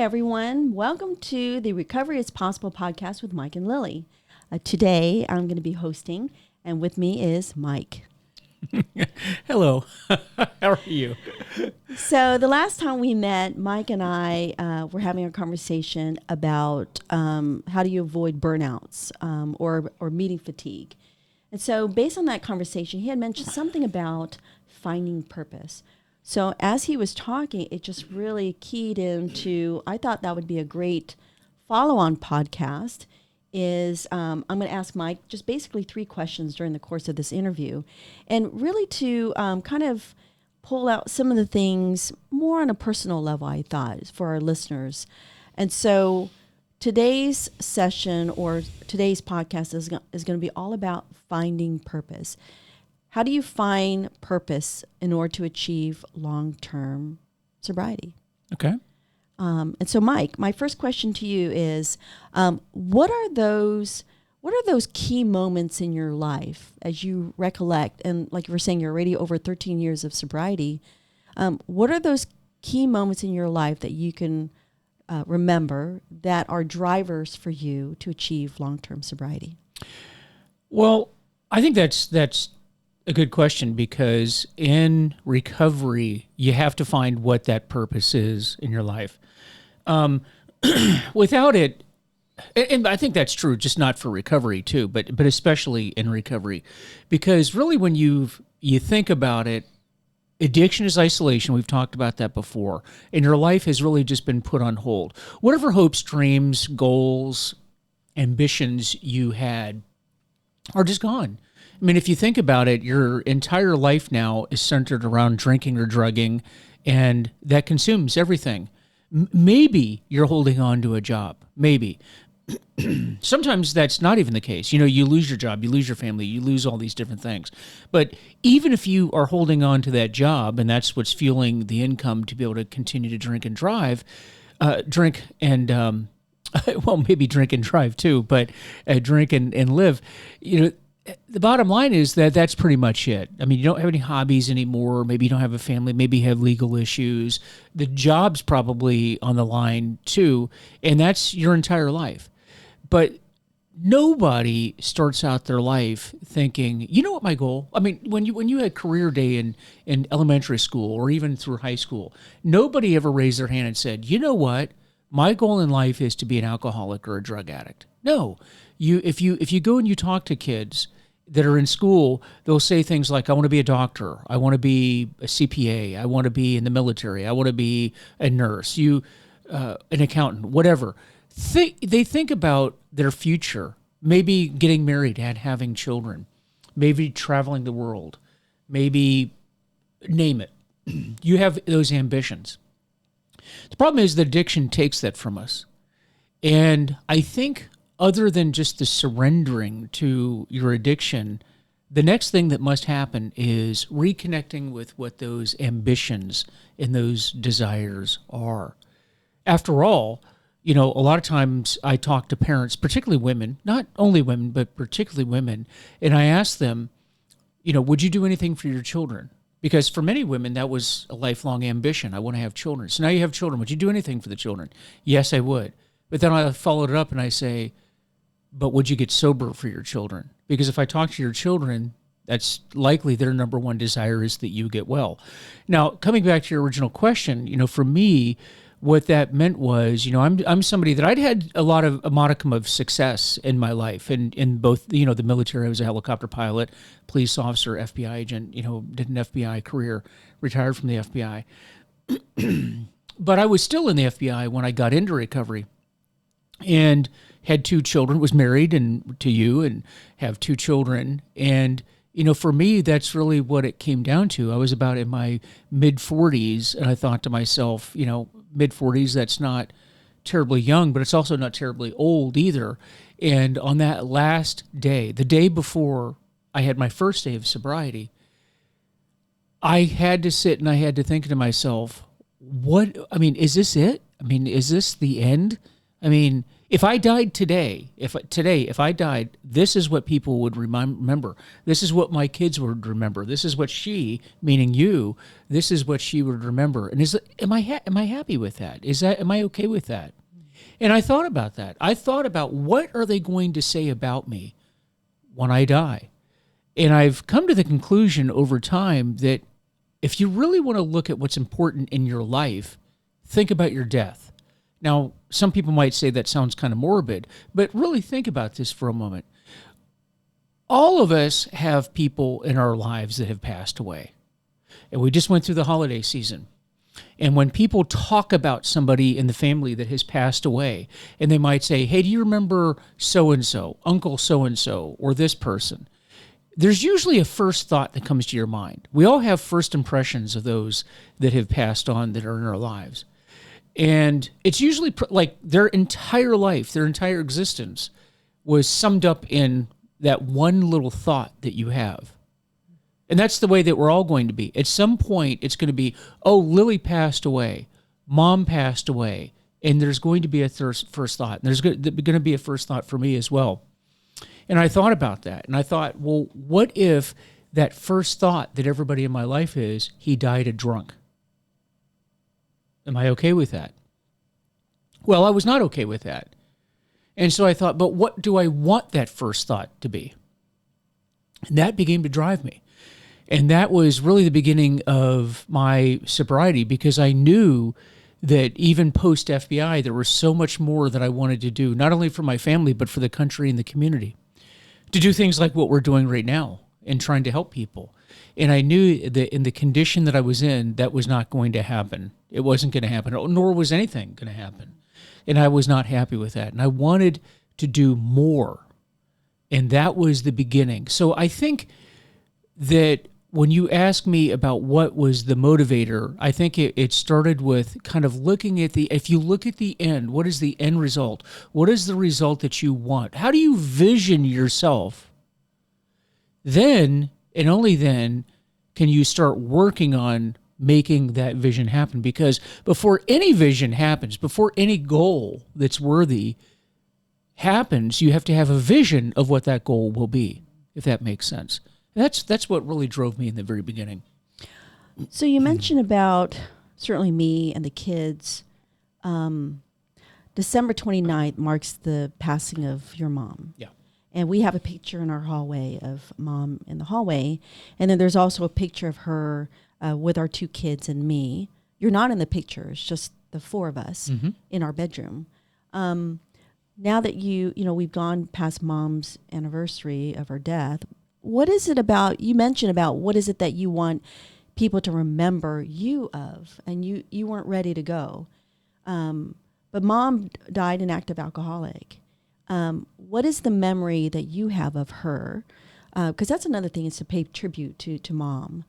everyone. Welcome to the Recovery is Possible podcast with Mike and Lillie. Today, I'm going to be hosting, and with me is Mike. Hello. How are you? So the last time we met, Mike and I were having a conversation about how do you avoid burnouts or meeting fatigue. And so based on that conversation, he had mentioned something about finding purpose. So as he was talking, it just really keyed into, I thought that would be a great follow-on podcast, is I'm going to ask Mike just basically 3 questions during the course of this interview, and really to kind of pull out some of the things more on a personal level, I thought, for our listeners. And so today's session or today's podcast is going to be all about finding purpose. How do you find purpose in order to achieve long-term sobriety? Okay. And so, Mike, my first question to you is, what are those key moments in your life as you recollect? And like you were saying, you're already over 13 years of sobriety. What are those key moments in your life that you can remember that are drivers for you to achieve long-term sobriety? Well, I think that's a good question, because in recovery, you have to find what that purpose is in your life. Without it, and I think that's true, just not for recovery too, but especially in recovery, because really when you think about it, addiction is isolation. We've talked about that before, and your life has really just been put on hold. Whatever hopes, dreams, goals, ambitions you had are just gone. I mean, if you think about it, your entire life now is centered around drinking or drugging, and that consumes everything. Maybe you're holding on to a job. Maybe. Sometimes that's not even the case. You know, you lose your job, you lose your family, you lose all these different things. But even if you are holding on to that job, and that's what's fueling the income to be able to continue to drink and drive, well, maybe drink and drive too, but drink and live, you know, the bottom line is that that's pretty much it. I mean, you don't have any hobbies anymore. Maybe you don't have a family. Maybe you have legal issues. The job's probably on the line too, and that's your entire life. But nobody starts out their life thinking, you know what my goal? I mean, when you had career day in elementary school or even through high school, nobody ever raised their hand and said, you know what? My goal in life is to be an alcoholic or a drug addict. No. If you go and you talk to kids that are in school, they'll say things like, I want to be a doctor, I want to be a CPA, I want to be in the military, I want to be a nurse, an accountant, whatever. They think about their future, maybe getting married and having children, maybe traveling the world, maybe name it. You have those ambitions. The problem is that addiction takes that from us. And I think other than just the surrendering to your addiction, the next thing that must happen is reconnecting with what those ambitions and those desires are. After all, you know, a lot of times I talk to parents, particularly women, not only women, but particularly women, and I ask them, you know, would you do anything for your children? Because for many women, that was a lifelong ambition. I want to have children. So now you have children. Would you do anything for the children? Yes, I would. But then I followed it up and I say, but would you get sober for your children? Because if I talk to your children, that's likely their number one desire is that you get well. Now, coming back to your original question, you know, for me, what that meant was, you know, I'm somebody that I'd had a modicum of success in my life, and in both, you know, the military. I was a helicopter pilot, police officer, FBI agent, you know, did an FBI career, retired from the FBI. But I was still in the FBI when I got into recovery, and had 2 children, was married and to you, and have 2 children. And, you know, for me, that's really what it came down to. I was about in my mid-40s, and I thought to myself, you know, mid-40s, that's not terribly young, but it's also not terribly old either. And on that last day, the day before I had my first day of sobriety, I had to sit and I had to think to myself, is this it? I mean, is this the end? I mean, If I died today, if I died, this is what people would remember. This is what my kids would remember. This is what she, meaning you, this is what she would remember. And am I happy with that? Am I okay with that? And I thought about that. I thought about what are they going to say about me when I die? And I've come to the conclusion over time that if you really want to look at what's important in your life, think about your death. Now, some people might say that sounds kind of morbid, but really think about this for a moment. All of us have people in our lives that have passed away. And we just went through the holiday season. And when people talk about somebody in the family that has passed away, and they might say, hey, do you remember so-and-so, Uncle so-and-so, or this person? There's usually a first thought that comes to your mind. We all have first impressions of those that have passed on that are in our lives. And it's usually like their entire life, their entire existence was summed up in that one little thought that you have. And that's the way that we're all going to be. At some point, it's going to be, oh, Lily passed away, Mom passed away, and there's going to be a first thought. And there's going to be a first thought for me as well. And I thought about that, and I thought, well, what if that first thought that everybody in my life is, he died a drunk? Am I okay with that? Well, I was not okay with that. And so I thought, but what do I want that first thought to be? And that began to drive me. And that was really the beginning of my sobriety, because I knew that even post-FBI, there was so much more that I wanted to do, not only for my family, but for the country and the community, to do things like what we're doing right now and trying to help people. And I knew that in the condition that I was in, that was not going to happen. It wasn't going to happen, nor was anything going to happen. And I was not happy with that. And I wanted to do more. And that was the beginning. So I think that when you ask me about what was the motivator, I think it started with kind of looking at if you look at the end, what is the end result? What is the result that you want? How do you vision yourself? Then, and only then, can you start working on making that vision happen. Because before any vision happens, before any goal that's worthy happens, you have to have a vision of what that goal will be, if that makes sense. That's what really drove me in the very beginning. So you mentioned about certainly me and the kids. December 29th marks the passing of your mom. Yeah. And we have a picture in our hallway of Mom in the hallway. And then there's also a picture of her with our two kids and me. You're not in the picture. It's just the four of us in our bedroom. Now that we've gone past Mom's anniversary of her death, what is it about, you mentioned about what is it that you want people to remember you of, and you weren't ready to go. But Mom died an active alcoholic. What is the memory that you have of her? Because that's another thing, is to pay tribute to Mom.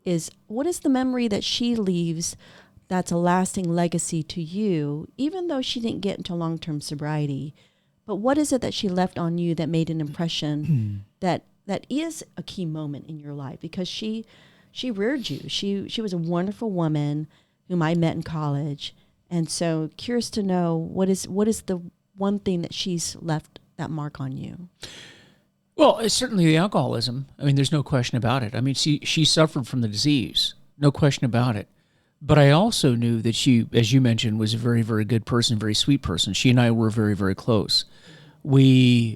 Is what is the memory that she leaves that's a lasting legacy to you, even though she didn't get into long-term sobriety? But what is it that she left on you that made an impression that is a key moment in your life? Because she reared you. She was a wonderful woman whom I met in college. And so curious to know what is the one thing that she's left that mark on you? Well, it's certainly the alcoholism. I mean, there's no question about it. I mean, she suffered from the disease, no question about it. But I also knew that she, as you mentioned, was a very, very good person, very sweet person. She and I were very, very close. There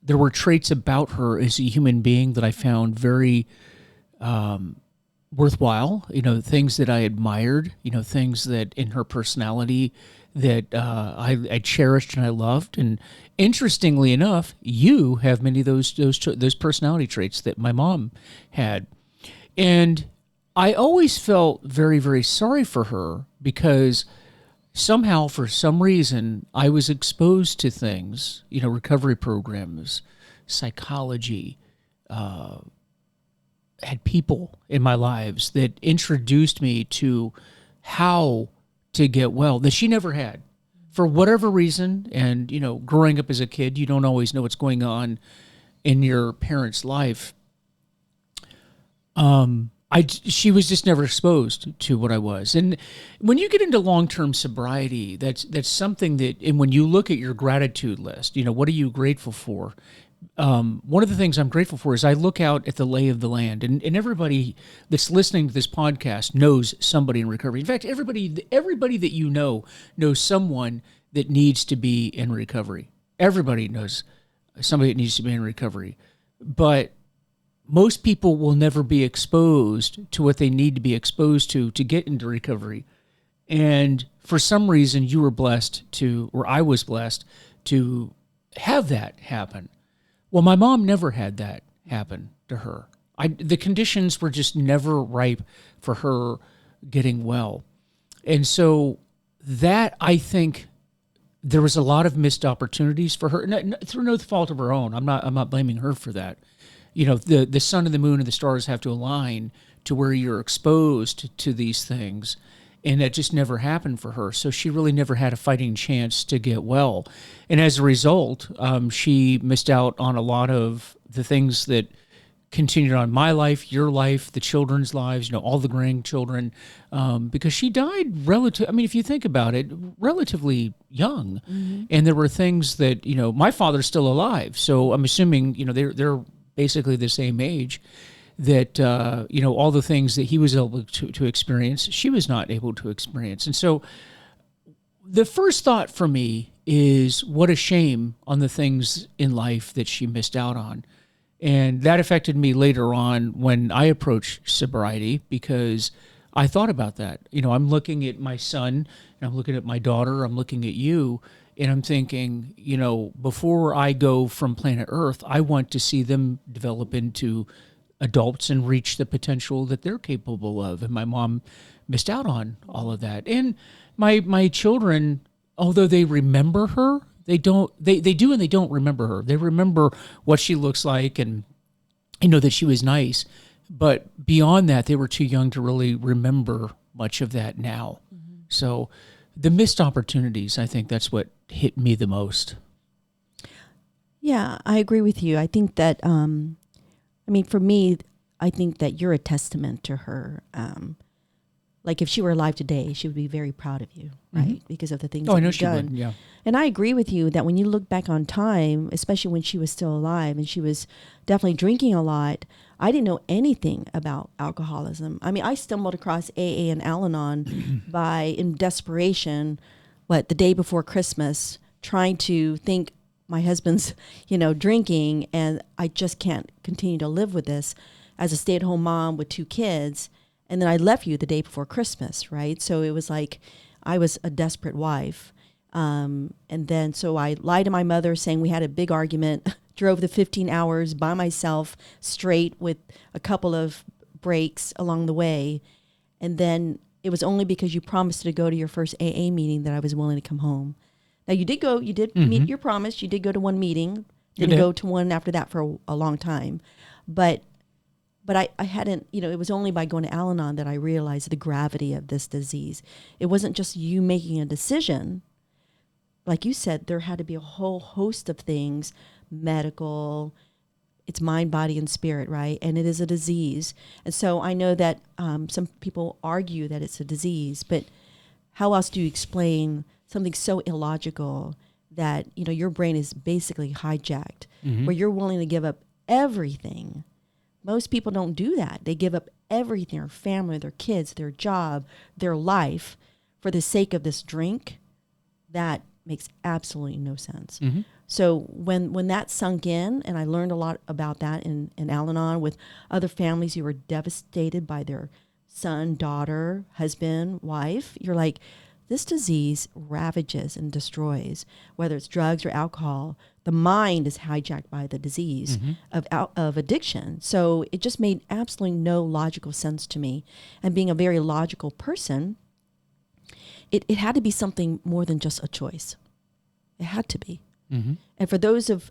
were traits about her as a human being that I found very worthwhile, things that I admired, things that in her personality that I cherished and I loved. And interestingly enough, you have many of those personality traits that my mom had. And I always felt very, very sorry for her, because somehow, for some reason, I was exposed to things, recovery programs, psychology, had people in my lives that introduced me to how to get well that she never had, for whatever reason. And, growing up as a kid, you don't always know what's going on in your parents' life. She was just never exposed to what I was. And when you get into long-term sobriety, that's something that, and when you look at your gratitude list, what are you grateful for? One of the things I'm grateful for is I look out at the lay of the land, and everybody that's listening to this podcast knows somebody in recovery. In fact, everybody that knows someone that needs to be in recovery. Everybody knows somebody that needs to be in recovery. But most people will never be exposed to what they need to be exposed to get into recovery. And for some reason, you were blessed to, or I was blessed to have that happen. Well, my mom never had that happen to her. The conditions were just never ripe for her getting well. And so that, I think, there was a lot of missed opportunities for her, through no fault of her own. I'm not blaming her for that. The sun and the moon and the stars have to align to where you're exposed to these things. And that just never happened for her. So she really never had a fighting chance to get well. And as a result, she missed out on a lot of the things that continued on my life, your life, the children's lives, all the grandchildren, because she died if you think about it, relatively young. Mm-hmm. And there were things that, my father's still alive. So I'm assuming, they're basically the same age, that, all the things that he was able to experience, she was not able to experience. And so the first thought for me is, what a shame on the things in life that she missed out on. And that affected me later on when I approached sobriety, because I thought about that. I'm looking at my son, and I'm looking at my daughter, I'm looking at you, and I'm thinking, before I go from planet Earth, I want to see them develop into adults and reach the potential that they're capable of. And my mom missed out on all of that. And my children, although they remember her, they do and they don't remember her. They remember what she looks like and that she was nice. But beyond that, they were too young to really remember much of that now. Mm-hmm. So the missed opportunities, I think that's what hit me the most. Yeah, I agree with you. I think that, for me, I think that you're a testament to her. Like if she were alive today, she would be very proud of you, right? Mm-hmm. Because of the things that you've done. Would, yeah. And I agree with you that when you look back on time, especially when she was still alive and she was definitely drinking a lot, I didn't know anything about alcoholism. I stumbled across AA and Al-Anon in desperation, the day before Christmas, trying to think my husband's, drinking, and I just can't continue to live with this as a stay-at-home mom with 2 kids. And then I left you the day before Christmas, right? So it was like I was a desperate wife. And then so I lied to my mother saying we had a big argument, drove the 15 hours by myself straight with a couple of breaks along the way. And then it was only because you promised to go to your first AA meeting that I was willing to come home. Now you did mm-hmm. meet your promise. You did go to one meeting, didn't go to one after that for a long time. But I hadn't, it was only by going to Al-Anon that I realized the gravity of this disease. It wasn't just you making a decision. Like you said, there had to be a whole host of things, medical, it's mind, body, and spirit, right? And it is a disease. And so I know that some people argue that it's a disease, but how else do you explain something so illogical that, your brain is basically hijacked, mm-hmm. where you're willing to give up everything? Most people don't do that. They give up everything, their family, their kids, their job, their life for the sake of this drink. That makes absolutely no sense. Mm-hmm. So when that sunk in, and I learned a lot about that in Al-Anon with other families who were devastated by their son, daughter, husband, wife, you're like, this disease ravages and destroys, whether it's drugs or alcohol. The mind is hijacked by the disease mm-hmm. of addiction. So it just made absolutely no logical sense to me. And being a very logical person, it had to be something more than just a choice. It had to be. Mm-hmm. And for those of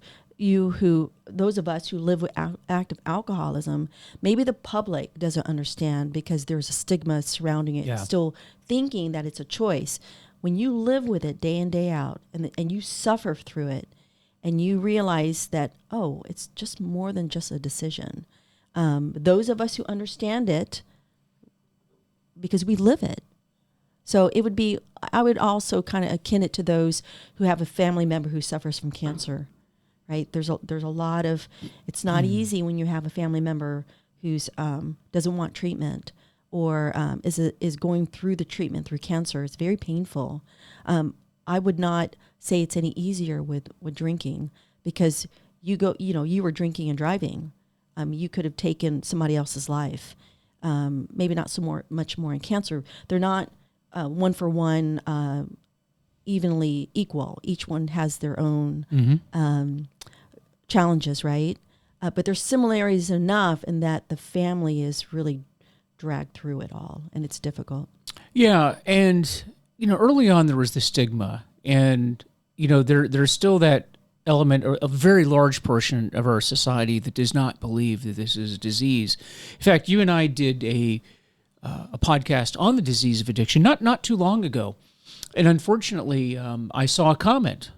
us who live with active alcoholism, maybe the public doesn't understand because there's a stigma surrounding it, still thinking that it's a choice. When you live with it day in, day out, and you suffer through it, and you realize that, it's just more than just a decision. Those of us who understand it, because we live it. So it would be, I would also kind of akin it to those who have a family member who suffers from cancer, right? There's a lot of, it's not easy when you have a family member who's doesn't want treatment or is going through the treatment through cancer. It's very painful. I would not say it's any easier with drinking, because you were drinking and driving. You could have taken somebody else's life. Maybe not much more in cancer. They're not one for one evenly equal. Each one has their own challenges, right? But there's similarities enough in that the family is really dragged through it all, and it's difficult. Yeah, and early on there was the stigma, and there's still that element, or a very large portion of our society that does not believe that this is a disease. In fact, you and I did a podcast on the disease of addiction not too long ago, and unfortunately, I saw a comment.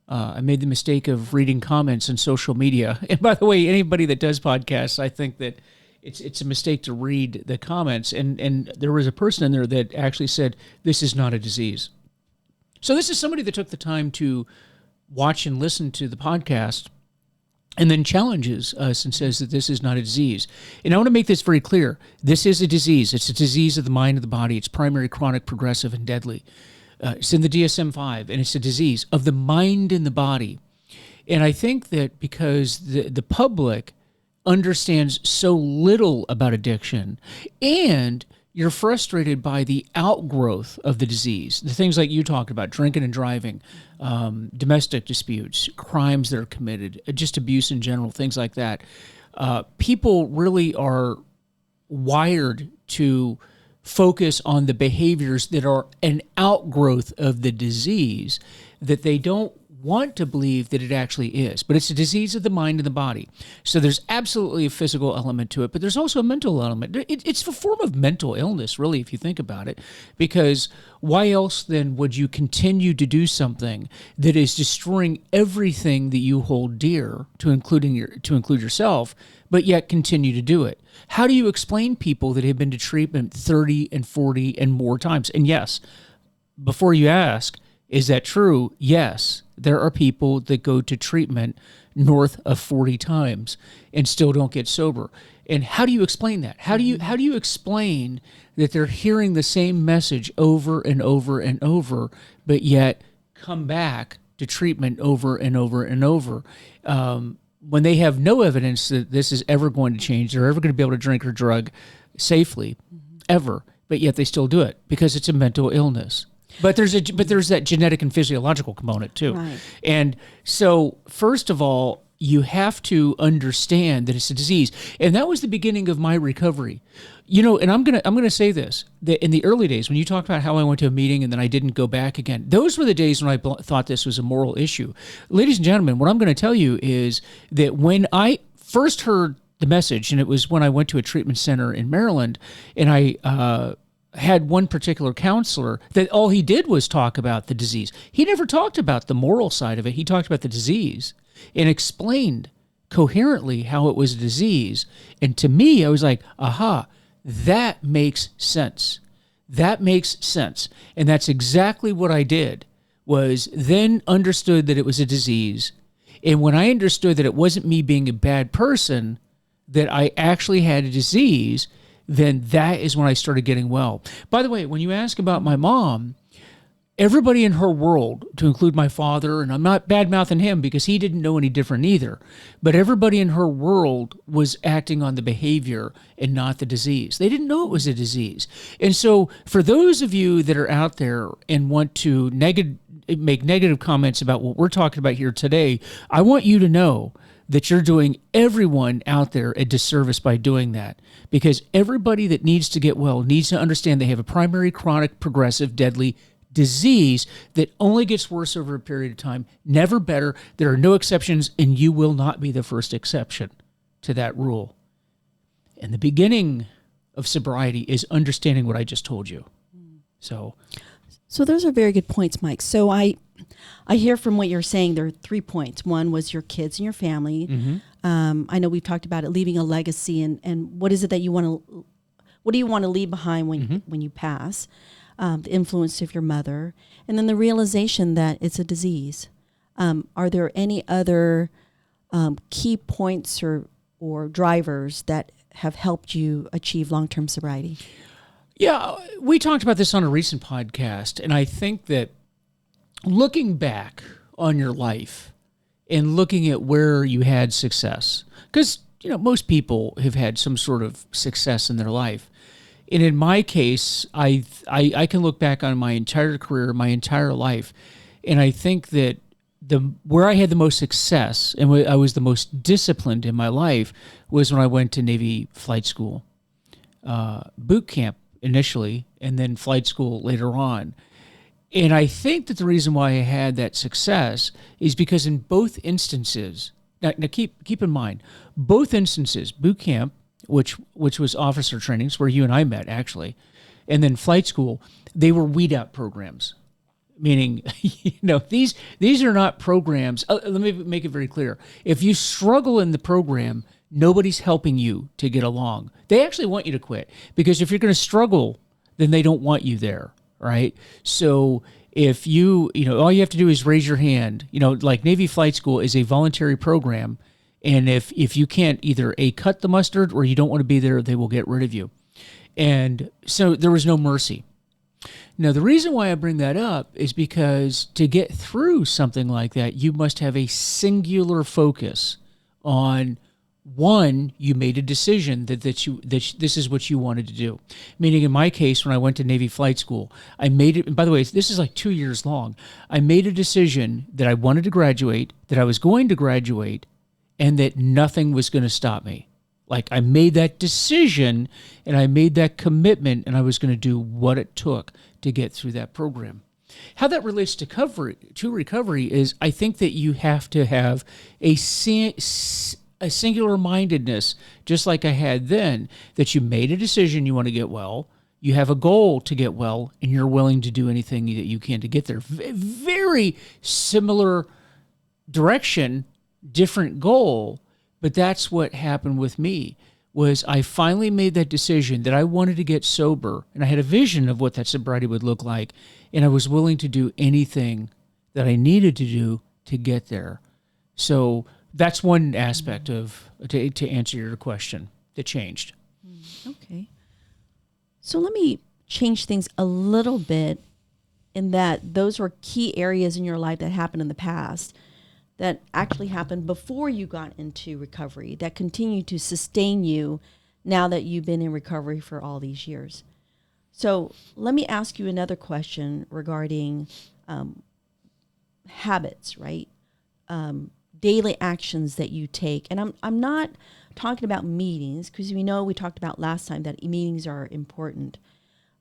I made the mistake of reading comments on social media, and by the way, anybody that does podcasts, I think that it's a mistake to read the comments, and there was a person in there that actually said, "This is not a disease." So this is somebody that took the time to watch and listen to the podcast and then challenges us and says that this is not a disease. And I want to make this very clear. This is a disease. It's a disease of the mind and the body. It's primary, chronic, progressive, and deadly. It's in the DSM-5, and it's a disease of the mind and the body. And I think that because the public understands so little about addiction, and you're frustrated by the outgrowth of the disease, the things like you talked about, drinking and driving, domestic disputes, crimes that are committed, just abuse in general, things like that. People really are wired to focus on the behaviors that are an outgrowth of the disease, that they don't want to believe that it actually is. But it's a disease of the mind and the body. So there's absolutely a physical element to it, but there's also a mental element. It's a form of mental illness, really, if you think about it, because why else then would you continue to do something that is destroying everything that you hold dear, to include yourself, but yet continue to do it? How do you explain people that have been to treatment 30 and 40 and more times? And yes, before you ask, is that true? Yes, there are people that go to treatment north of 40 times and still don't get sober. And how do you explain that? How do you explain that they're hearing the same message over and over and over, but yet come back to treatment over and over and over, when they have no evidence that this is ever going to change, they're ever going to be able to drink or drug safely, ever, but yet they still do it because it's a mental illness. But there's that genetic and physiological component too. Right. And so first of all, you have to understand that it's a disease. And that was the beginning of my recovery. And I'm going to say this, that in the early days, when you talked about how I went to a meeting and then I didn't go back again, those were the days when I thought this was a moral issue. Ladies and gentlemen, what I'm going to tell you is that when I first heard the message, and it was when I went to a treatment center in Maryland, and I had one particular counselor that all he did was talk about the disease. He never talked about the moral side of it. He talked about the disease and explained coherently how it was a disease. And to me, I was like, aha, that makes sense. That makes sense. And that's exactly what I did, was then understood that it was a disease. And when I understood that it wasn't me being a bad person, that I actually had a disease, then that is when I started getting well. By the way, when you ask about my mom, everybody in her world, to include my father, and I'm not bad-mouthing him because he didn't know any different either, but everybody in her world was acting on the behavior and not the disease. They didn't know it was a disease. And so for those of you that are out there and want to make negative comments about what we're talking about here today, I want you to know that you're doing everyone out there a disservice by doing that, because everybody that needs to get well needs to understand they have a primary, chronic, progressive, deadly disease that only gets worse over a period of time, never better. There are no exceptions, and you will not be the first exception to that rule. And the beginning of sobriety is understanding what I just told you. So those are very good points, Mike. So I hear from what you're saying, there are 3 points. One was your kids and your family. Mm-hmm. I know we've talked about it, leaving a legacy, and what is it that you want what do you want to leave behind when you pass, the influence of your mother, and then the realization that it's a disease. Are there any other key points or drivers that have helped you achieve long-term sobriety? Yeah, we talked about this on a recent podcast, and I think that looking back on your life and looking at where you had success, because most people have had some sort of success in their life, and in my case, I can look back on my entire career, my entire life, and I think that where I had the most success and I was the most disciplined in my life was when I went to Navy flight school, boot camp initially, and then flight school later on. And I think that the reason why I had that success is because in both instances, now keep in mind, both instances, boot camp, which was officer trainings where you and I met actually, and then flight school, they were weed out programs. Meaning, these are not programs. Let me make it very clear. If you struggle in the program, nobody's helping you to get along. They actually want you to quit, because if you're going to struggle, then they don't want you there, right? So if all you have to do is raise your hand. Like Navy Flight School is a voluntary program, and if you can't either cut the mustard or you don't want to be there, they will get rid of you. And so there was no mercy. Now, the reason why I bring that up is because to get through something like that, you must have a singular focus on, one, you made a decision that this is what you wanted to do. Meaning, in my case, when I went to Navy flight school, I made it, and by the way, this is like 2 years long. I made a decision that I wanted to graduate, that I was going to graduate, and that nothing was going to stop me. Like, I made that decision and I made that commitment, and I was going to do what it took to get through that program. How that relates to recovery is, I think that you have to have a singular mindedness, just like I had then, that you made a decision you want to get well, you have a goal to get well, and you're willing to do anything that you can to get there. Very similar direction, different goal, but that's what happened with me. Was I finally made that decision that I wanted to get sober, and I had a vision of what that sobriety would look like, and I was willing to do anything that I needed to do to get there. So that's one aspect of, to answer your question, that changed. Okay. So let me change things a little bit, in that those were key areas in your life that happened in the past, that actually happened before you got into recovery, that continue to sustain you now that you've been in recovery for all these years. So let me ask you another question regarding habits, right? Daily actions that you take. And I'm not talking about meetings, because we talked about last time that meetings are important.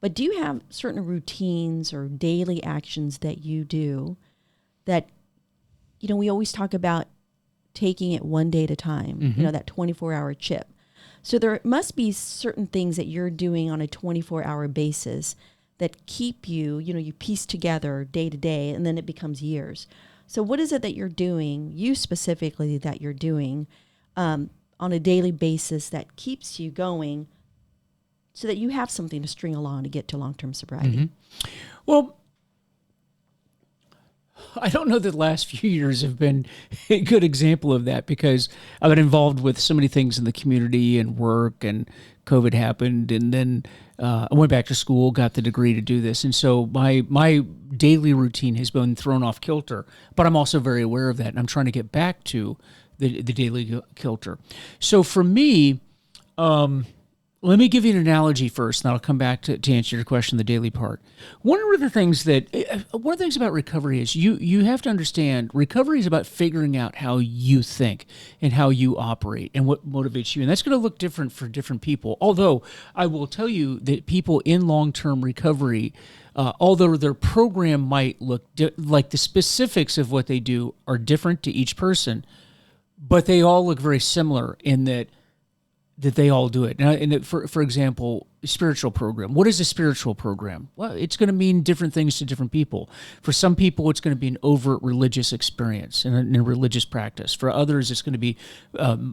But do you have certain routines or daily actions that you do that, we always talk about taking it one day at a time, Mm-hmm. That 24-hour chip. So there must be certain things that you're doing on a 24-hour basis that keep you, you piece together day to day, and then it becomes years. So what is it that you're doing, you specifically, that you're doing on a daily basis that keeps you going so that you have something to string along to get to long-term sobriety? Mm-hmm. Well, I don't know that the last few years have been a good example of that, because I've been involved with so many things in the community and work, and COVID happened, and then I went back to school, got the degree to do this. And so my daily routine has been thrown off kilter, but I'm also very aware of that, and I'm trying to get back to the daily kilter. So for me, let me give you an analogy first, and I'll come back to answer your question, the daily part. One of the things about recovery is you have to understand recovery is about figuring out how you think and how you operate and what motivates you. And that's going to look different for different people. Although I will tell you that people in long-term recovery, although their program might look like the specifics of what they do are different to each person, but they all look very similar in that they all do it. Now, for example, spiritual program. What is a spiritual program? Well, it's going to mean different things to different people. For some people, it's going to be an overt religious experience and a religious practice. For others, it's going to be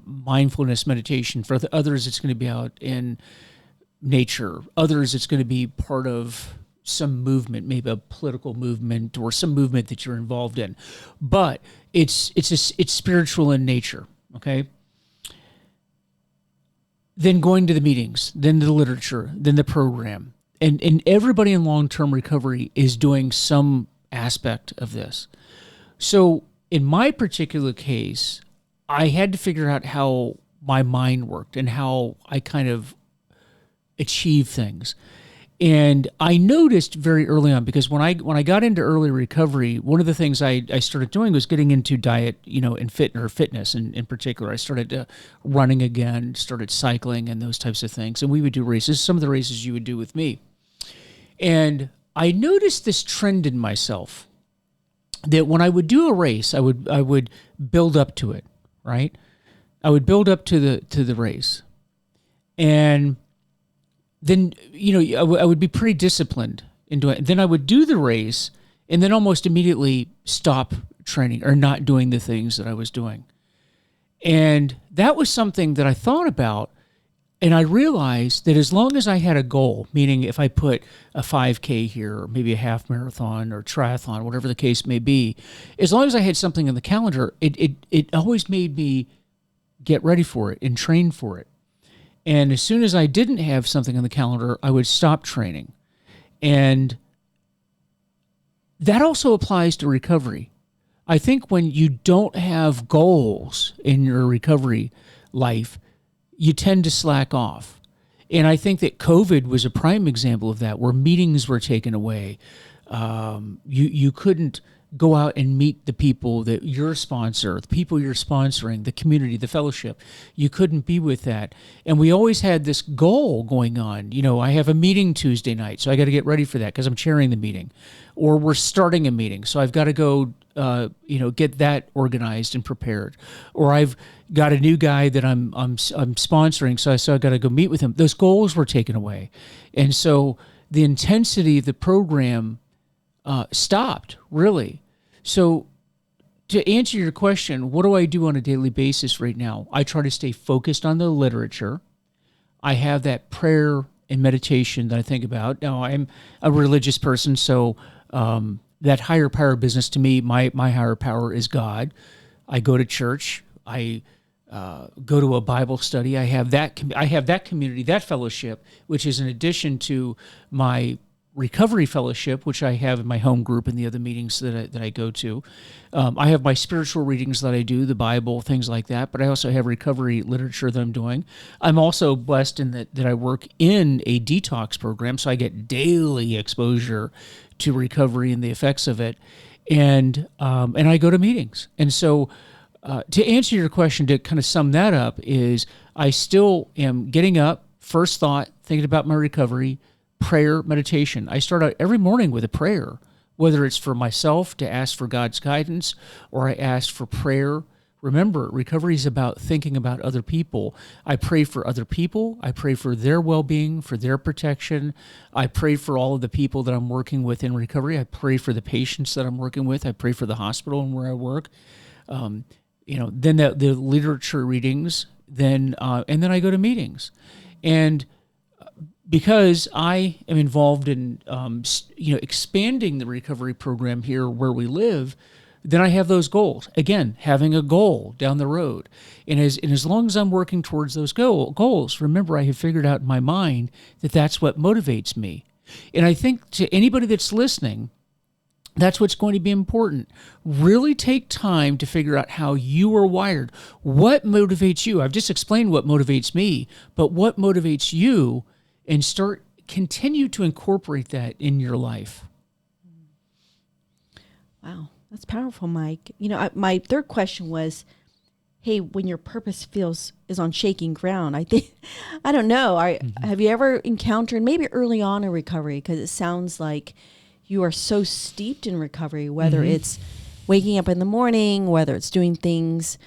mindfulness meditation. For others, it's going to be out in nature. Others, it's going to be part of some movement, maybe a political movement or some movement that you're involved in. But it's spiritual in nature, okay? Then going to the meetings, then the literature, then the program. And everybody in long-term recovery is doing some aspect of this. So in my particular case, I had to figure out how my mind worked and how I kind of achieve things. And I noticed very early on, because when I got into early recovery, one of the things I started doing was getting into diet, and fitness in particular. I started running again, started cycling and those types of things. And we would do races, some of the races you would do with me. And I noticed this trend in myself that when I would do a race, I would build up to it, right? I would build up to the race. And then, I would be pretty disciplined in doing it. Then I would do the race and then almost immediately stop training or not doing the things that I was doing. And that was something that I thought about. And I realized that as long as I had a goal, meaning if I put a 5K here, or maybe a half marathon or triathlon, whatever the case may be, as long as I had something on the calendar, it always made me get ready for it and train for it. And as soon as I didn't have something on the calendar, I would stop training. And that also applies to recovery. I think when you don't have goals in your recovery life, you tend to slack off. And I think that COVID was a prime example of that, where meetings were taken away. You couldn't go out and meet the people that your sponsor, the people you're sponsoring, the community, the fellowship. You couldn't be with that. And we always had this goal going on. I have a meeting Tuesday night, so I got to get ready for that because I'm chairing the meeting. Or we're starting a meeting, so I've got to go get that organized and prepared. Or I've got a new guy that I'm sponsoring, so I've got to go meet with him. Those goals were taken away. And so the intensity of the program stopped, really. So to answer your question, what do I do on a daily basis right now? I try to stay focused on the literature. I have that prayer and meditation that I think about. Now, I'm a religious person, so that higher power business to me, my higher power is God. I go to church. I go to a Bible study. I have that community, that fellowship, which is in addition to my recovery fellowship, which I have in my home group and the other meetings that I go to. I have my spiritual readings that I do, the Bible, things like that, but I also have recovery literature that I'm doing. I'm also blessed in that I work in a detox program, so I get daily exposure to recovery and the effects of it, and I go to meetings. And so to answer your question, to kind of sum that up, is I still am getting up, first thought, thinking about my recovery, prayer, meditation. I start out every morning with a prayer, whether it's for myself to ask for God's guidance or I ask for prayer. Remember, recovery is about thinking about other people. I pray for other people. I pray for their well-being, for their protection. I pray for all of the people that I'm working with in recovery. I pray for the patients that I'm working with. I pray for the hospital and where I work. Then the literature readings, and then I go to meetings. And because I am involved in, expanding the recovery program here where we live, then I have those goals. Again, having a goal down the road. And as long as I'm working towards those goals, remember, I have figured out in my mind that that's what motivates me. And I think to anybody that's listening, that's what's going to be important. Really take time to figure out how you are wired. What motivates you? I've just explained what motivates me, but what motivates you? And continue to incorporate that in your life. Wow, that's powerful, Mike. My third question was, hey, when your purpose is on shaking ground, I don't know. Have you ever encountered, maybe early on in recovery, because it sounds like you are so steeped in recovery, whether it's waking up in the morning, whether it's doing things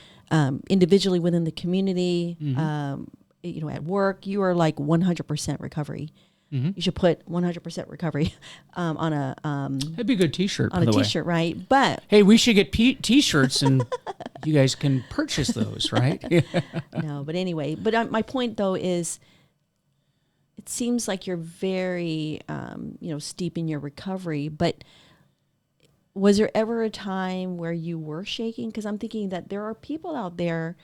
individually within the community, at work, you are like 100% recovery. You should put 100% recovery on a that'd be a good T-shirt on a T-shirt, right? But hey, we should get T-shirts, and you guys can purchase those, right? No, but anyway. But my point though is, it seems like you're very, steep in your recovery, but was there ever a time where you were shaking? Because I'm thinking that there are people out there,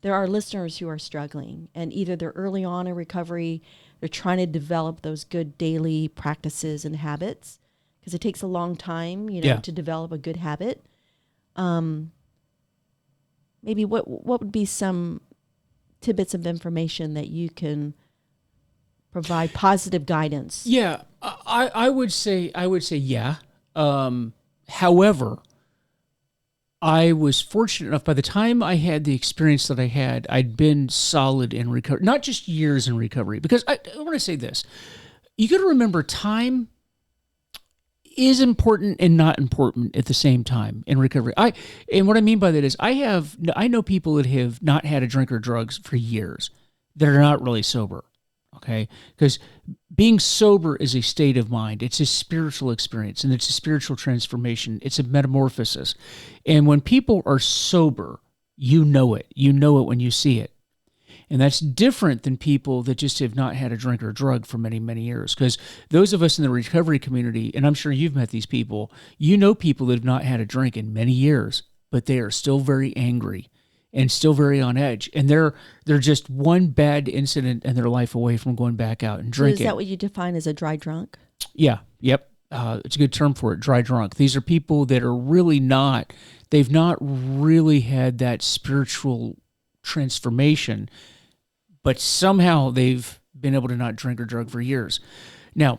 there are listeners who are struggling, and either they're early on in recovery, they're trying to develop those good daily practices and habits, because it takes a long time, to develop a good habit. Maybe what would be some tidbits of information that you can provide positive guidance? Yeah, I would say yeah. However, I was fortunate enough, by the time I had the experience that I had, I'd been solid in recovery, not just years in recovery, because I want to say this. You got to remember, time is important and not important at the same time in recovery. And what I mean by that is I know people that have not had a drink or drugs for years that are not really sober. Okay, because being sober is a state of mind. It's a spiritual experience, and it's a spiritual transformation. It's a metamorphosis. And when people are sober, you know it. You know it when you see it. And that's different than people that just have not had a drink or drug for many, many years. Because those of us in the recovery community, and I'm sure you've met these people, you know people that have not had a drink in many years, but they are still very angry and still very on edge. And they're just one bad incident in their life away from going back out and drinking. So is that what you define as a dry drunk? Yeah. Yep. It's a good term for it, dry drunk. These are people that are really they've not really had that spiritual transformation, but somehow they've been able to not drink or drug for years. Now,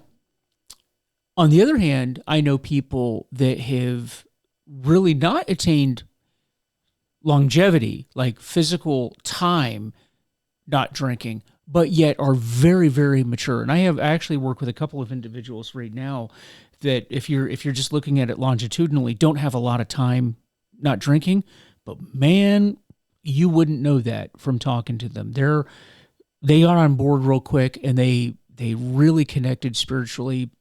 on the other hand, I know people that have really not attained longevity, like physical time, not drinking, but yet are very, very mature. And I actually work with a couple of individuals right now that if you're just looking at it longitudinally, don't have a lot of time not drinking, but man, you wouldn't know that from talking to them. They got on board real quick, and they really connected spiritually.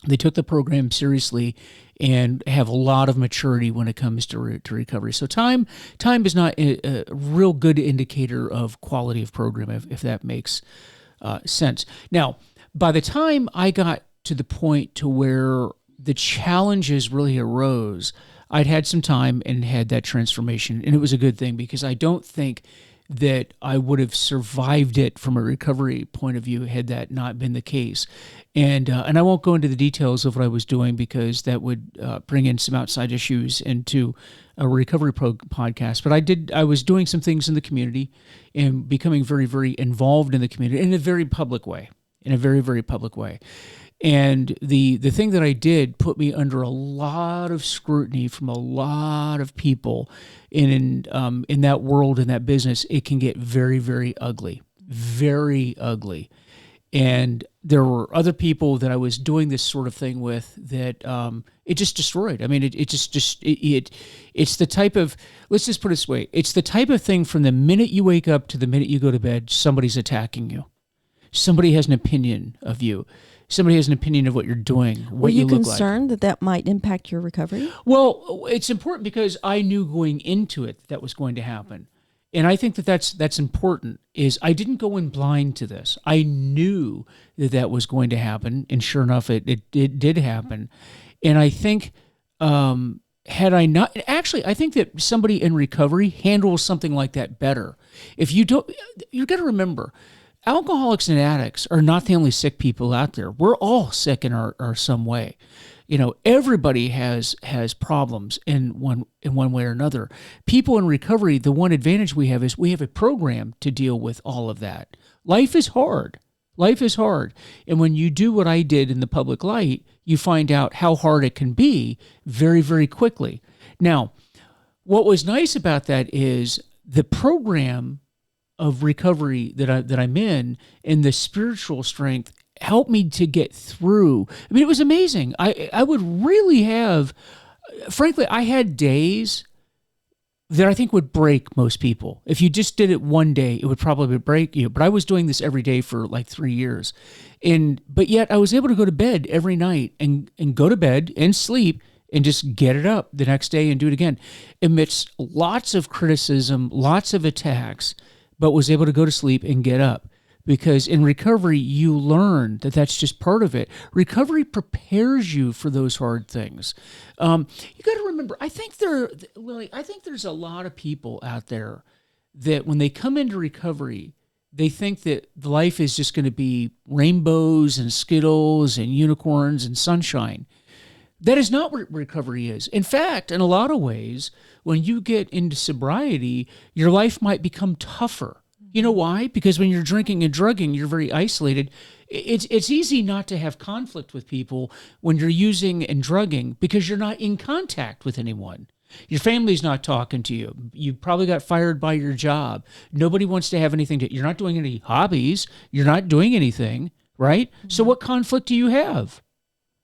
They took the program seriously and have a lot of maturity when it comes to recovery. So time is not a real good indicator of quality of program, if that makes sense. Now, by the time I got to the point to where the challenges really arose, I'd had some time and had that transformation, and it was a good thing, because I don't think that I would have survived it from a recovery point of view had that not been the case. And I won't go into the details of what I was doing, because that would bring in some outside issues into a recovery podcast. But I was doing some things in the community and becoming very, very involved in the community in a very public way, And the thing that I did put me under a lot of scrutiny from a lot of people. In that world, in that business, it can get very, very ugly, very ugly. And there were other people that I was doing this sort of thing with that it just destroyed. I mean, it's the type of, let's just put it this way, it's the type of thing from the minute you wake up to the minute you go to bed, somebody's attacking you. Somebody has an opinion of you. Somebody has an opinion of what you're doing, what you look like. Were you concerned that might impact your recovery? Well, it's important because I knew going into it that was going to happen. And I think that's important, is I didn't go in blind to this. I knew that was going to happen, and sure enough, it did happen. And I think, had I not, actually, I think that somebody in recovery handles something like that better. If you don't, you've got to remember, alcoholics and addicts are not the only sick people out there. We're all sick in our some way. Everybody has problems in one way or another. People in recovery, the one advantage we have is we have a program to deal with all of that. Life is hard. And when you do what I did in the public light, you find out how hard it can be very, very quickly. Now, what was nice about that is the program of recovery that I'm in, and the spiritual strength helped me to get through. I mean, it was amazing. I would really have, frankly, I had days that I think would break most people. If you just did it one day, it would probably break you. But I was doing this every day for like 3 years. But yet I was able to go to bed every night and go to bed and sleep and just get it up the next day and do it again. Amidst lots of criticism, lots of attacks, but was able to go to sleep and get up. because in recovery, you learn that that's just part of it. Recovery prepares you for those hard things. You got to remember, Lily, I think there's a lot of people out there that when they come into recovery, they think that life is just going to be rainbows and Skittles and unicorns and sunshine. That is not what recovery is. In fact, in a lot of ways, when you get into sobriety, your life might become tougher. You know why? Because when you're drinking and drugging, you're very isolated. It's easy not to have conflict with people when you're using and drugging because you're not in contact with anyone. Your family's not talking to you. You probably got fired by your job. Nobody wants to have anything to. You're not doing any hobbies. You're not doing anything, right? Mm-hmm. So what conflict do you have?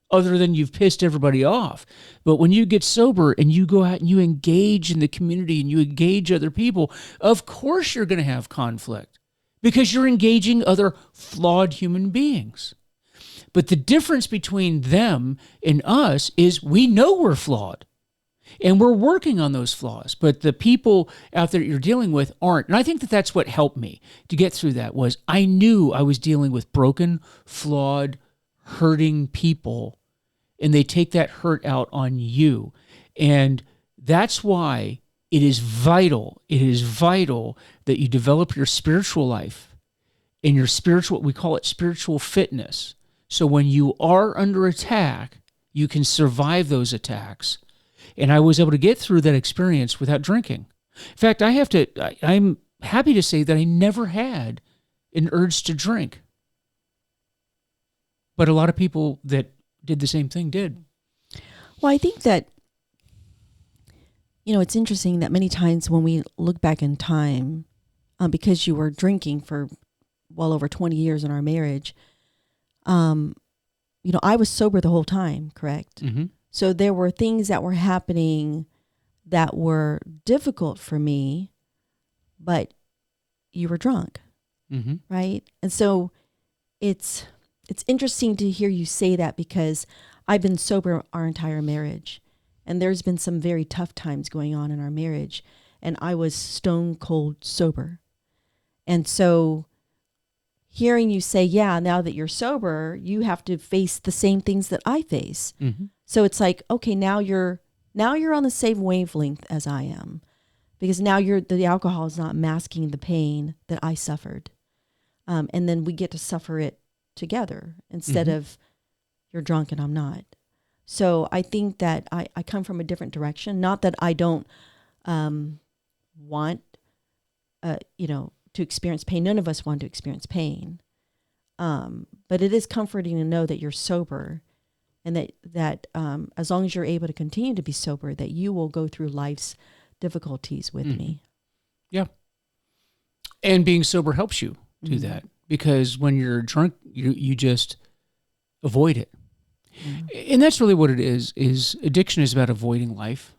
Other than you've pissed everybody off. But when you get sober and you go out and you engage in the community and you engage other people, of course you're going to have conflict because you're engaging other flawed human beings. But the difference between them and us is we know we're flawed and we're working on those flaws. But the people out there you're dealing with aren't. And I think that that's what helped me to get through that was I knew I was dealing with broken, flawed, hurting people, and they take that hurt out on you. And that's why it is vital that you develop your spiritual life and your spiritual, we call it spiritual fitness. So when you are under attack, you can survive those attacks. And I was able to get through that experience without drinking. In fact, I'm happy to say that I never had an urge to drink. But a lot of people that did the same thing did. Well, I think that, it's interesting that many times when we look back in time, because you were drinking for well over 20 years in our marriage, I was sober the whole time, correct? Mm-hmm. So there were things that were happening that were difficult for me, but you were drunk, mm-hmm. right? And so it's interesting to hear you say that because I've been sober our entire marriage, and there's been some very tough times going on in our marriage, and I was stone cold sober. And so hearing you say, yeah, now that you're sober, you have to face the same things that I face. Mm-hmm. So it's like, okay, now you're on the same wavelength as I am, because now the alcohol is not masking the pain that I suffered. And then we get to suffer it together instead mm-hmm. of you're drunk and I'm not. So I think that I come from a different direction. Not that I don't want, to experience pain. None of us want to experience pain. But it is comforting to know that you're sober and that as long as you're able to continue to be sober, that you will go through life's difficulties with mm-hmm. me. Yeah. And being sober helps you do mm-hmm. that. Because when you're drunk, you just avoid it. Mm. And that's really what it is addiction is about avoiding life.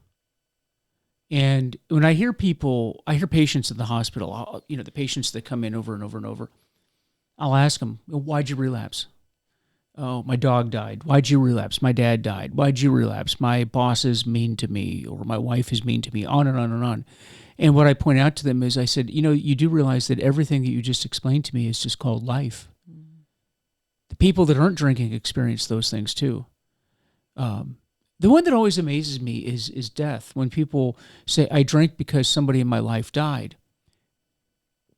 And when I hear patients in the hospital, the patients that come in over and over and over, I'll ask them, why'd you relapse? Oh, my dog died. Why'd you relapse? My dad died. Why'd you relapse? My boss is mean to me, or my wife is mean to me, on and on and on. And what I point out to them is I said, you do realize that everything that you just explained to me is just called life. Mm. The people that aren't drinking experience those things too. The one that always amazes me is death. When people say, I drank because somebody in my life died.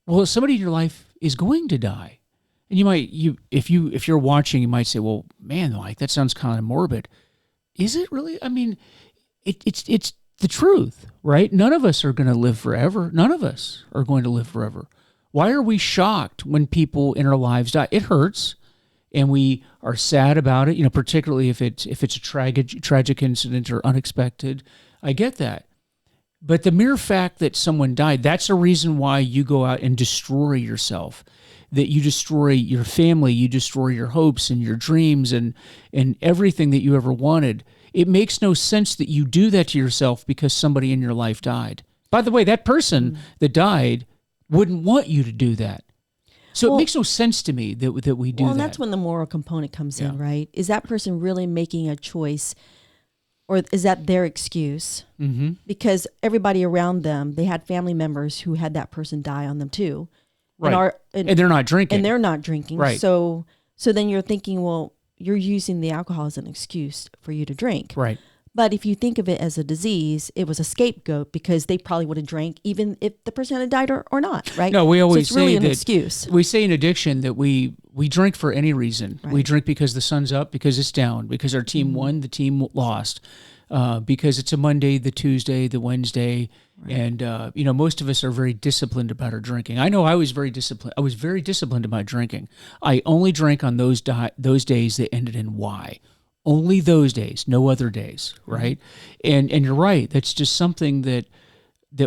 Well, somebody in your life is going to die. And if you're watching, you might say, well, man, Mike, that sounds kind of morbid. Is it really? I mean, it's the truth, right? None of us are going to live forever. None of us are going to live forever. Why are we shocked when people in our lives die? It hurts, and we are sad about it. Particularly if it's a tragic incident or unexpected. I get that, but the mere fact that someone died, that's a reason why you go out and destroy yourself. That you destroy your family, you destroy your hopes and your dreams and everything that you ever wanted. It makes no sense that you do that to yourself because somebody in your life died. By the way, that person that died wouldn't want you to do that. So it makes no sense to me that we do that. Well, and that's when the moral component comes in, right? Is that person really making a choice, or is that their excuse? Mm-hmm. Because everybody around them, they had family members who had that person die on them too. Right. And they're not drinking. And they're not drinking. Right. So then you're thinking, well, you're using the alcohol as an excuse for you to drink. Right. But if you think of it as a disease, it was a scapegoat because they probably would have drank even if the person had died or not, right? No, we always so it's really say an that excuse. We say in addiction that we drink for any reason. Right. We drink because the sun's up, because it's down, because our team won, the team lost, because it's a Monday, the Tuesday, the Wednesday. Right. And, most of us are very disciplined about our drinking. I know I was very disciplined. I was very disciplined about drinking. I only drank on those days that ended in Y. Only those days, no other days, right? And you're right. That's just something that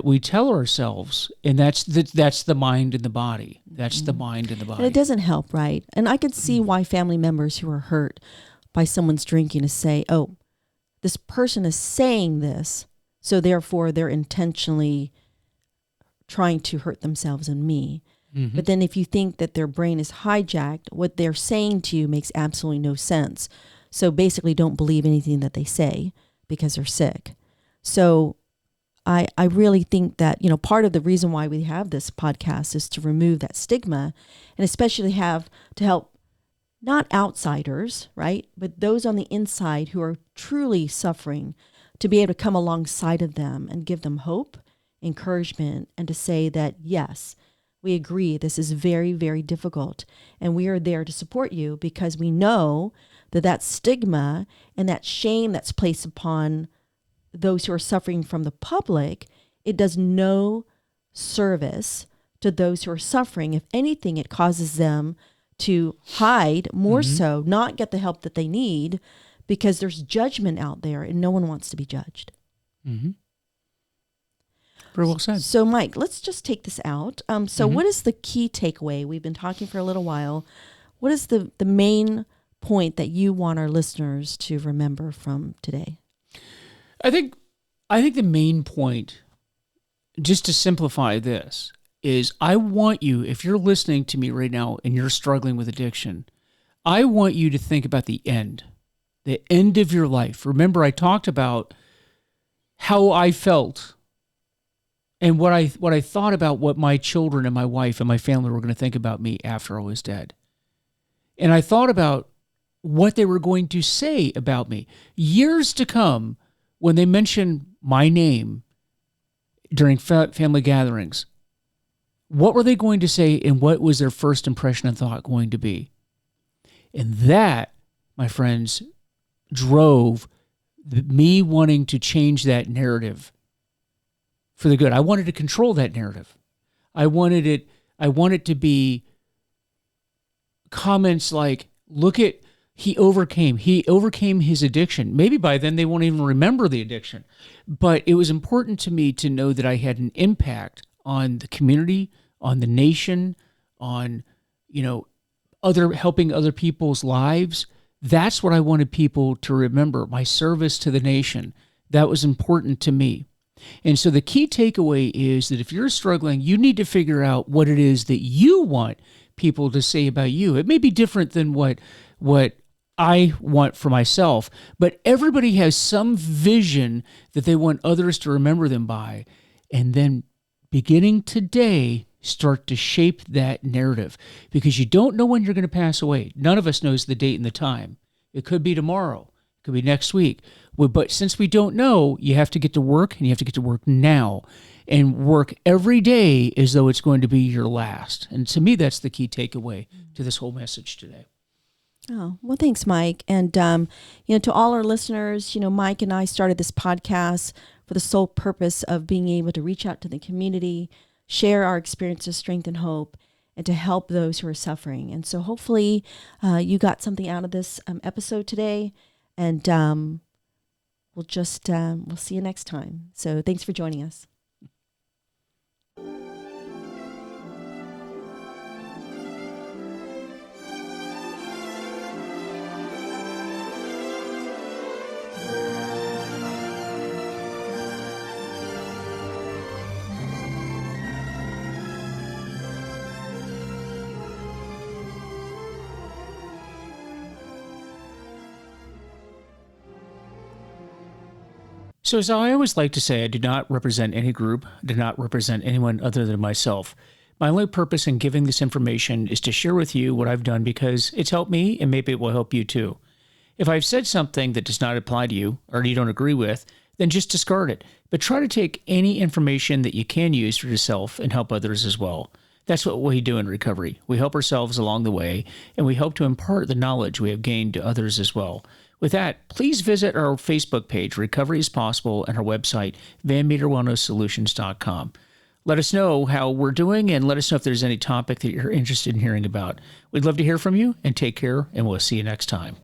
we tell ourselves, and that's the mind and the body. That's the mind and the body. And it doesn't help, right? And I could see why family members who are hurt by someone's drinking to say, oh, this person is saying this, so therefore they're intentionally trying to hurt themselves and me. Mm-hmm. But then if you think that their brain is hijacked, what they're saying to you makes absolutely no sense. So basically don't believe anything that they say because they're sick. So I really think that, part of the reason why we have this podcast is to remove that stigma and especially have to help not outsiders, right? But those on the inside who are truly suffering to be able to come alongside of them and give them hope, encouragement, and to say that, yes, we agree this is very, very difficult. And we are there to support you because we know that stigma and that shame that's placed upon those who are suffering from the public, it does no service to those who are suffering. If anything, it causes them to hide more so, not get the help that they need because there's judgment out there and no one wants to be judged. Mm-hmm. Very well said. So Mike, let's just take this out. What is the key takeaway? We've been talking for a little while. What is the main point that you want our listeners to remember from today? I think the main point, just to simplify this, is I want you, if you're listening to me right now and you're struggling with addiction, I want you to think about the end of your life. Remember, I talked about how I felt and what I thought about what my children and my wife and my family were going to think about me after I was dead. And I thought about what they were going to say about me years to come when they mention my name during family gatherings. What were they going to say, and what was their first impression and thought going to be? And that, my friends, drove me wanting to change that narrative for the good. I wanted to control that narrative. I wanted it to be comments like, look at, he overcame his addiction. Maybe by then they won't even remember the addiction. But it was important to me to know that I had an impact on the community, on the nation, on, helping other people's lives. That's what I wanted people to remember, my service to the nation. That was important to me. And so the key takeaway is that if you're struggling, you need to figure out what it is that you want people to say about you. It may be different than what I want for myself, but everybody has some vision that they want others to remember them by. And then beginning today, start to shape that narrative, because you don't know when you're going to pass away. None of us knows the date and the time. It could be tomorrow. It could be next week. But since we don't know, you have to get to work, and you have to get to work now and work every day as though it's going to be your last. And to me, that's the key takeaway to this whole message today. Oh, well, thanks, Mike. And, to all our listeners, Mike and I started this podcast for the sole purpose of being able to reach out to the community, share our experiences, strength, and hope, and to help those who are suffering. And so hopefully you got something out of this episode today, and we'll see you next time. So thanks for joining us. So as I always like to say, I do not represent any group, do not represent anyone other than myself. My only purpose in giving this information is to share with you what I've done because it's helped me and maybe it will help you too. If I've said something that does not apply to you or you don't agree with, then just discard it. But try to take any information that you can use for yourself and help others as well. That's what we do in recovery. We help ourselves along the way, and we hope to impart the knowledge we have gained to others as well. With that, please visit our Facebook page, Recovery is Possible, and our website, VanMeterWellnessSolutions.com. Let us know how we're doing, and let us know if there's any topic that you're interested in hearing about. We'd love to hear from you, and take care, and we'll see you next time.